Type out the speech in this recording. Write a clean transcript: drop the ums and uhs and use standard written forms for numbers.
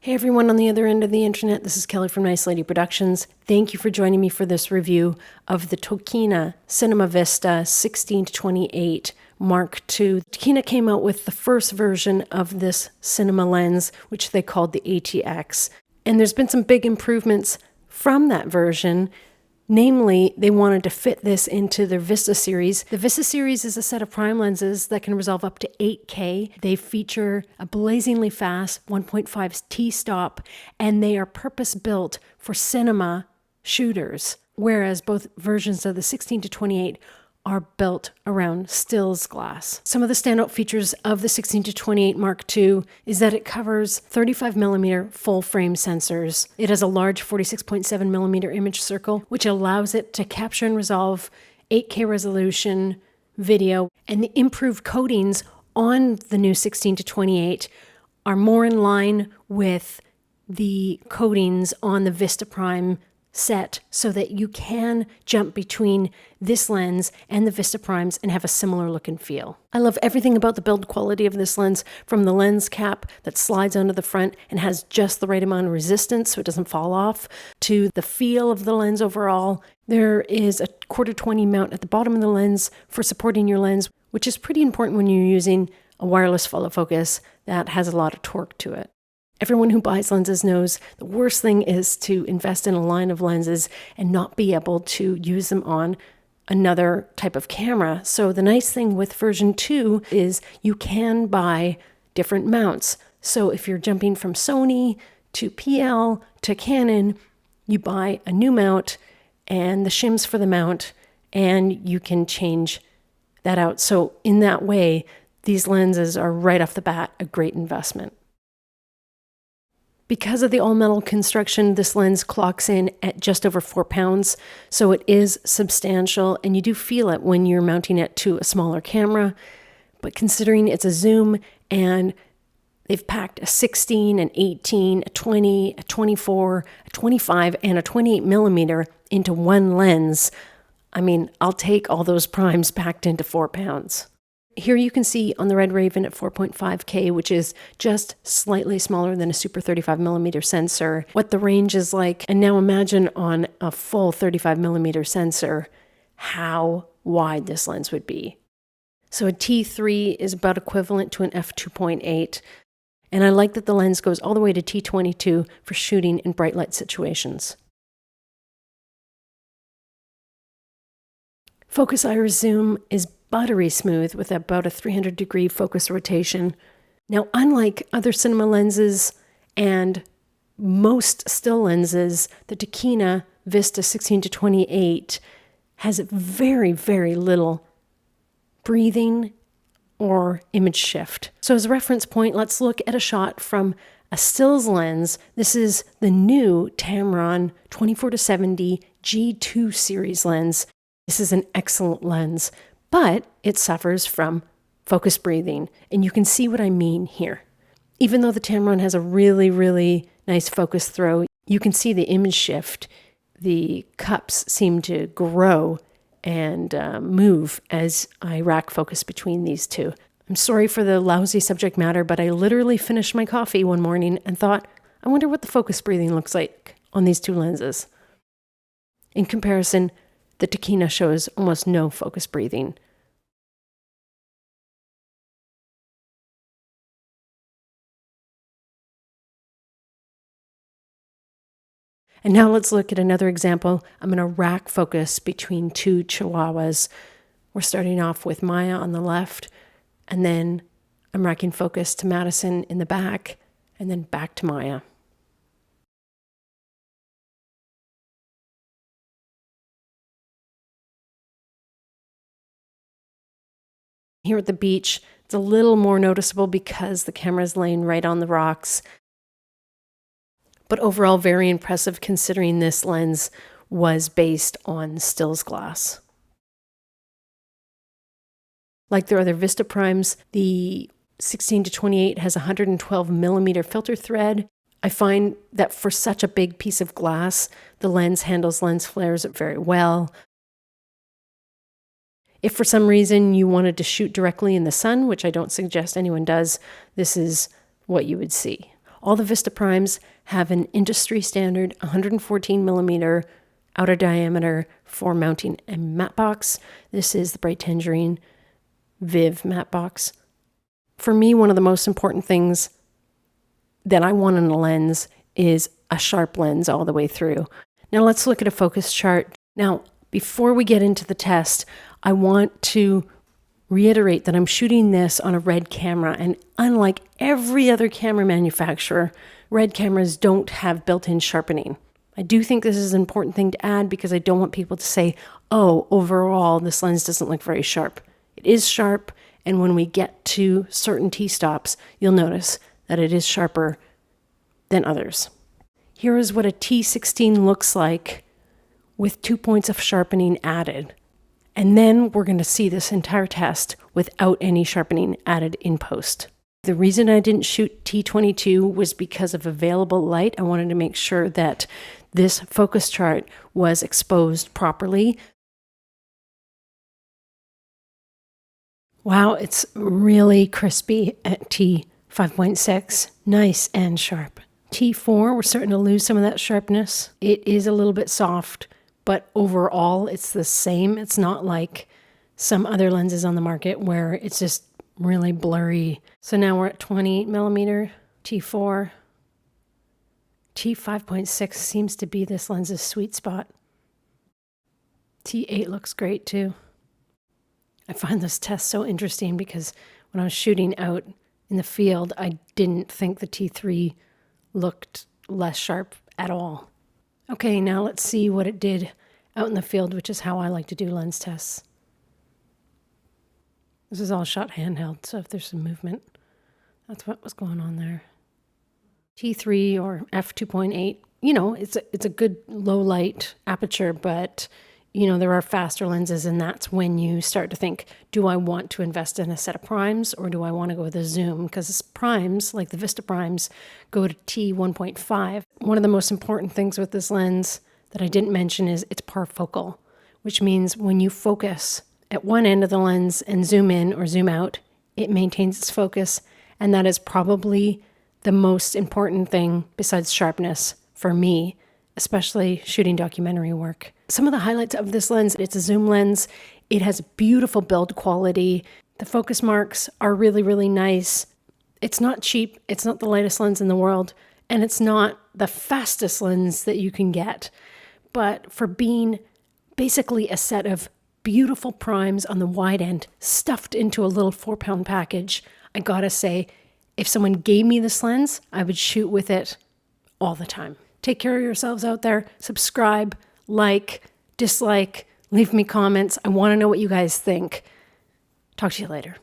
Hey everyone on the other end of the internet, this is Kelly from Nice Lady Productions. Thank you for joining me for this review of the Tokina Cinema Vista 16-28 Mark II. Tokina came out with the first version of this cinema lens, which they called the ATX. And there's been some big improvements from that version. Namely, they wanted to fit this into their Vista series. The Vista series is a set of prime lenses that can resolve up to 8K. They feature a blazingly fast 1.5 t-stop, and they are purpose-built for cinema shooters, whereas both versions of the 16-28 are built around stills glass. Some of the standout features of the 16-28 Mark II is that it covers 35mm full-frame sensors. It has a large 46.7mm image circle, which allows it to capture and resolve 8K resolution video, and the improved coatings on the new 16-28 are more in line with the coatings on the Vista Prime set, so that you can jump between this lens and the Vista Primes and have a similar look and feel. I love everything about the build quality of this lens, from the lens cap that slides onto the front and has just the right amount of resistance so it doesn't fall off, to the feel of the lens overall. There is a 1/4-20 mount at the bottom of the lens for supporting your lens, which is pretty important when you're using a wireless follow focus that has a lot of torque to it. Everyone who buys lenses knows the worst thing is to invest in a line of lenses and not be able to use them on another type of camera. So the nice thing with version 2 is you can buy different mounts. So if you're jumping from Sony to PL to Canon, you buy a new mount and the shims for the mount, and you can change that out. So in that way, these lenses are right off the bat a great investment. Because of the all-metal construction, this lens clocks in at just over 4 pounds, so it is substantial, and you do feel it when you're mounting it to a smaller camera. But considering it's a zoom, and they've packed a 16, an 18, a 20, a 24, a 25, and a 28mm into one lens, I mean, I'll take all those primes packed into 4 pounds. Here you can see on the Red Raven at 4.5K, which is just slightly smaller than a super 35mm sensor, what the range is like. And now imagine on a full 35mm sensor, how wide this lens would be. So a T3 is about equivalent to an f2.8. And I like that the lens goes all the way to T22 for shooting in bright light situations. Focus iris zoom is buttery smooth with about a 300-degree focus rotation. Now, unlike other cinema lenses and most still lenses, the Tokina Vista 16-28 has very, very little breathing or image shift. So as a reference point, let's look at a shot from a stills lens. This is the new Tamron 24-70 G2 series lens. This is an excellent lens, but it suffers from focus breathing, and you can see what I mean here. Even though the Tamron has a really, really nice focus throw, you can see the image shift. The cups seem to grow and move as I rack focus between these two. I'm sorry for the lousy subject matter, but I literally finished my coffee one morning and thought, I wonder what the focus breathing looks like on these two lenses. In comparison, the Tokina shows almost no focus breathing. And now let's look at another example. I'm going to rack focus between two Chihuahuas. We're starting off with Maya on the left, and then I'm racking focus to Madison in the back, and then back to Maya. Here at the beach, it's a little more noticeable because the camera's laying right on the rocks. But overall, very impressive considering this lens was based on stills glass. Like their other Vista Primes, the 16-28 has a 112mm filter thread. I find that for such a big piece of glass, the lens handles lens flares very well. If for some reason you wanted to shoot directly in the sun, which I don't suggest anyone does, this is what you would see. All the Vista primes have an industry standard 114mm outer diameter for mounting a matte box. This is the bright Tangerine Viv matte box. For me, one of the most important things that I want in a lens is a sharp lens all the way through. Now let's look at a focus chart. Now, before we get into the test, I want to reiterate that I'm shooting this on a RED camera, and unlike every other camera manufacturer, RED cameras don't have built-in sharpening. I do think this is an important thing to add because I don't want people to say, oh, overall, this lens doesn't look very sharp. It is sharp, and when we get to certain t-stops, you'll notice that it is sharper than others. Here is what a T16 looks like with 2 points of sharpening added. And then we're going to see this entire test without any sharpening added in post. The reason I didn't shoot T22 was because of available light. I wanted to make sure that this focus chart was exposed properly. Wow, it's really crispy at T5.6. Nice and sharp. T4, we're starting to lose some of that sharpness. It is a little bit soft, but overall it's the same. It's not like some other lenses on the market where it's just really blurry. So now we're at 28mm, T4. T5.6 seems to be this lens's sweet spot. T8 looks great too. I find this test so interesting because when I was shooting out in the field, I didn't think the T3 looked less sharp at all. Okay, now let's see what it did out in the field, which is how I like to do lens tests. This is all shot handheld, so if there's some movement, that's what was going on there. T3 or f2.8, you know, it's a good low light aperture, but you know, there are faster lenses, and that's when you start to think, do I want to invest in a set of primes or do I want to go with a zoom? Because primes, like the Vista primes, go to T1.5. One of the most important things with this lens that I didn't mention is it's parfocal, which means when you focus at one end of the lens and zoom in or zoom out, it maintains its focus, and that is probably the most important thing besides sharpness for me, especially shooting documentary work. Some of the highlights of this lens, it's a zoom lens. It has beautiful build quality. The focus marks are really, really nice. It's not cheap. It's not the lightest lens in the world. And it's not the fastest lens that you can get. But for being basically a set of beautiful primes on the wide end stuffed into a little 4-pound package, I gotta say, if someone gave me this lens, I would shoot with it all the time. Take care of yourselves out there. Subscribe, like, dislike, leave me comments. I want to know what you guys think. Talk to you later.